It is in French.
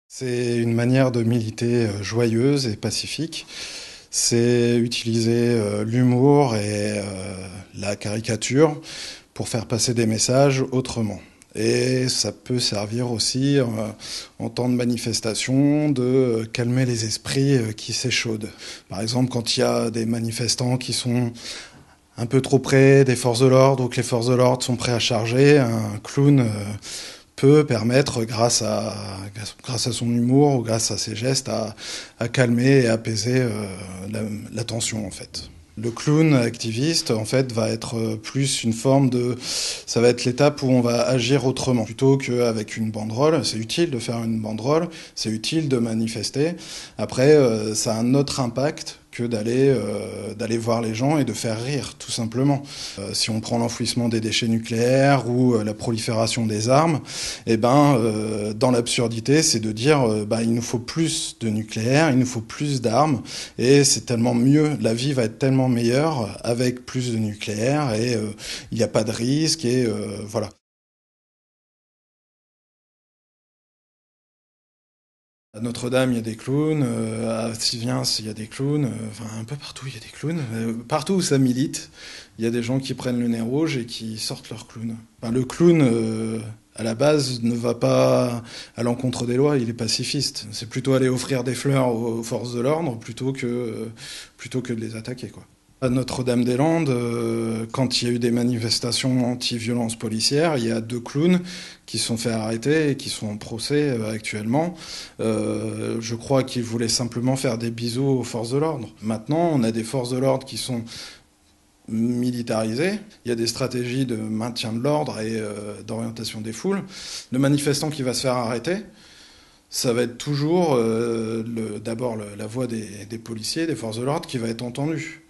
C'est une manière de militer joyeuse et pacifique. C'est utiliser l'humour et la caricature pour faire passer des messages autrement. Et ça peut servir aussi en temps de manifestation de calmer les esprits qui s'échaudent. Par exemple, quand il y a des manifestants qui sont un peu trop près des forces de l'ordre ou que les forces de l'ordre sont prêts à charger, un clown peut permettre, grâce à son humour ou grâce à ses gestes, à calmer et apaiser la tension en fait. Le clown activiste, en fait, va être plus une forme de... Ça va être l'étape où on va agir autrement. Plutôt qu'avec une banderole, c'est utile de faire une banderole, c'est utile de manifester. Après, ça a un autre impact que d'aller voir les gens et de faire rire, tout simplement. Si on prend l'enfouissement des déchets nucléaires ou la prolifération des armes, dans l'absurdité, c'est de dire il nous faut plus de nucléaire, il nous faut plus d'armes, et c'est tellement mieux, la vie va être tellement meilleure avec plus de nucléaire, et il n'y a pas de risque, et voilà. À Notre-Dame, il y a des clowns, à Siviens, il y a des clowns, enfin un peu partout, il y a des clowns. Partout où ça milite, il y a des gens qui prennent le nez rouge et qui sortent leur clown. Enfin, le clown, à la base, ne va pas à l'encontre des lois, il est pacifiste. C'est plutôt aller offrir des fleurs aux forces de l'ordre plutôt que de les attaquer, quoi. À Notre-Dame-des-Landes, quand il y a eu des manifestations anti-violence policière, il y a deux clowns qui se sont fait arrêter et qui sont en procès actuellement. Je crois qu'ils voulaient simplement faire des bisous aux forces de l'ordre. Maintenant, on a des forces de l'ordre qui sont militarisées. Il y a des stratégies de maintien de l'ordre et d'orientation des foules. Le manifestant qui va se faire arrêter, ça va être toujours d'abord la voix des policiers, des forces de l'ordre qui va être entendue.